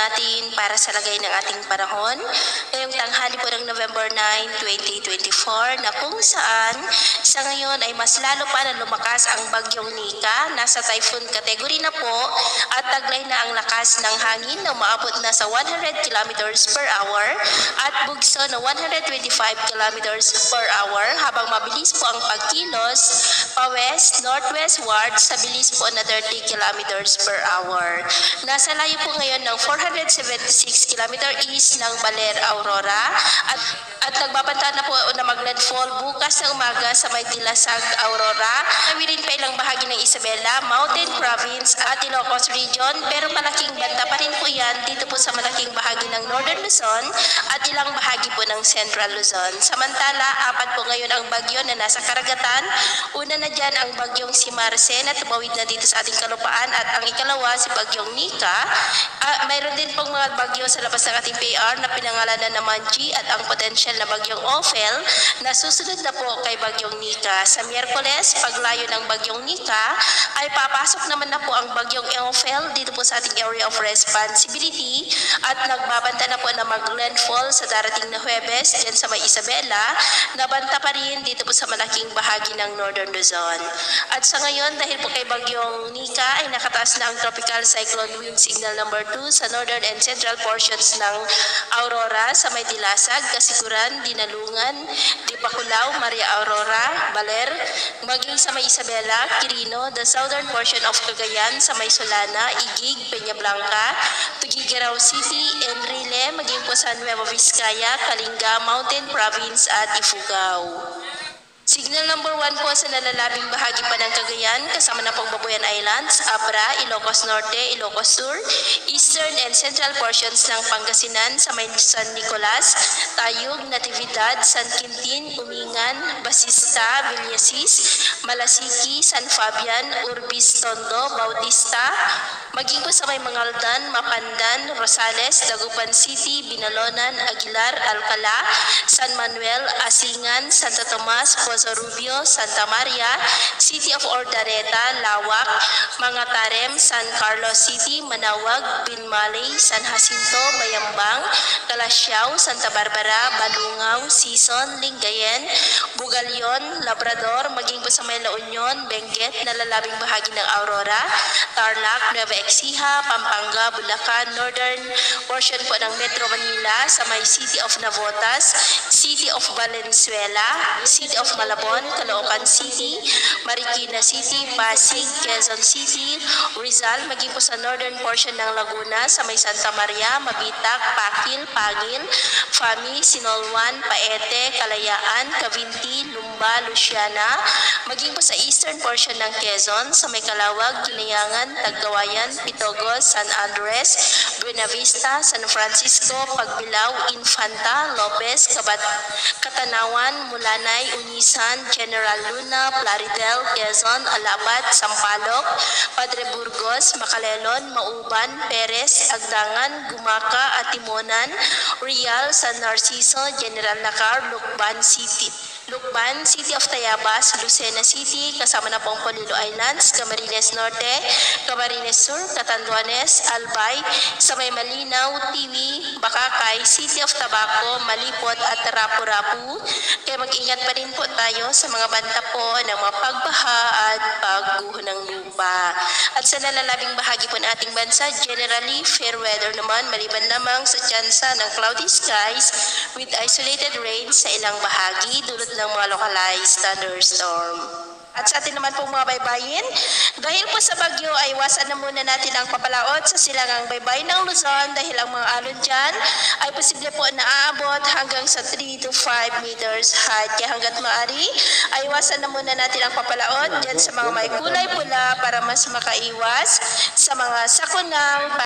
natin para sa lagay ng ating panahon ngayong tanghali po ng November 9, 2024 na kung saan sa ngayon ay mas lalo pa na lumakas ang bagyong Nika. Nasa typhoon category na po at taglay na ang lakas ng hangin na umaabot na sa 100 kilometers per hour at bugso na 125 kilometers per hour habang mabilis po ang pagkilos pa-west, northwestward sa bilis po na 30 kilometers per hour. Nasa layo po ngayon ng 476 km east ng Baler, Aurora at nagbabanta na po na mag-landfall bukas ng umaga sa may Dilasag, Aurora. Nawirin pa ilang bahagi ng Isabela, Mountain Province at Ilocos Region pero malaking banta pa rin po yan dito po sa malaking bahagi ng Northern Luzon at ilang bahagi po ng Central Luzon. Samantala, 4 po ngayon ang bagyo na nasa karagatan. Una na dyan ang bagyong si Marce na tumawid na dito sa ating kalupaan at ang ikalawa si bagyong Nika. Mayroon din pong mga bagyo sa labas ng ating PAR na pinangalanan na Manji at ang potential na bagyong Ophel na susunod na po kay bagyong Nika. Sa Miyerkules, paglayo ng bagyong Nika ay papasok naman na po ang bagyong Ophel dito po sa ating area of responsibility at nagbabanta na po na mag-landfall sa darating na Huwebes dyan sa may Isabela. Nabanta pa rin dito po sa malaking bahagi ng Northern Luzon. At sa ngayon, dahil po kay bagyong Nika ay nakataas na ang tropical cyclone wind signal number 2 sa northern and central portions ng Aurora sa may Dilasag, Kasiguran, Dinalungan, Dipakulaw, Maria Aurora, Baler, maging sa may Isabela, Quirino, the southern portion of Cagayan sa may Solana, Igig, Peña Blanca, Tuguegarao City, Enrile, maging po sa Nueva Vizcaya, Kalinga, Mountain Province at Ifugao. Signal number 1 po sa nalalabing bahagi pa ng Cagayan, kasama na pong Babuyan Islands, Abra, Ilocos Norte, Ilocos Sur, eastern and central portions ng Pangasinan sa may San Nicolas, Tayug, Natividad, San Quintin, Umingan, Basista, Villasis, Malasiki, San Fabian, Urbis, Tondo, Bautista, maging po sa may Mangaldan, Mapandan, Rosales, Dagupan City, Binalonan, Aguilar, Alcala, San Manuel, Asingan, Santa Tomas, Pozo Rubio, Santa Maria, City of Ordaneta, Lawak, Mga Tarem, San Carlos City, Manawag, Binmalay, San Jacinto, Bayambang, Calasiao, Santa Barbara, Balungaw, Sison, Lingayen, Bugalyon, Labrador, maging po sa may La Union, Benguet, nalalabing bahagi ng Aurora, Tarlac, Nueva Ecija, Pampanga, Bulacan, northern portion po ng Metro Manila sa may City of Navotas, City of Valenzuela, City of Malabon, Caloocan City, Marikina City, Pasig, Quezon City, Rizal, maging po sa northern portion ng Laguna sa may Santa Maria, Mabitac, Pakil, Pagil, Fami, Sinolwan, Paete, Kalayaan, Cavinti, Lumba, Luciana, maging po sa eastern portion ng Quezon sa may Calawag, Ginayangan, Taggawayan, Pitogos, San Andres, Buenavista, San Francisco, Pagbilao, Infanta, Lopez, Katanawan, Mulanay, Unisan, General Luna, Plaridel, Quezon, Alabat, Sampaloc, Padre Burgos, Macalelon, Mauban, Perez, Agdangan, Gumaka, Atimonan, Real, San Narciso, General Nacar, Lukban City of Tayabas, Lucena City, kasama na pong Polillo Islands, Camarines Norte, Camarines Sur, Catanduanes, Albay, sa may Malinaw, Tiwi, Bakakay, City of Tabaco, Malipot at Rapu-Rapu. Kaya mag-ingat pa rin po tayo sa mga banta po ng mga pagbaha at pagguho ng lupa. At sa nalalabing bahagi po ng ating bansa, generally fair weather naman, maliban lamang sa tsansa ng cloudy skies with isolated rain sa ilang bahagi, dulot ng mga localized thunderstorm. At sa atin naman pong mga baybayin, dahil po sa bagyo ay iwasan na muna natin ang papalaot sa silangang baybay ng Luzon dahil ang mga alon dyan ay posible po na aabot hanggang sa 3 to 5 meters height. Kaya hanggat maaari ay iwasan na muna natin ang papalaot dyan sa mga may kulay pula para mas makaiwas sa mga sakunang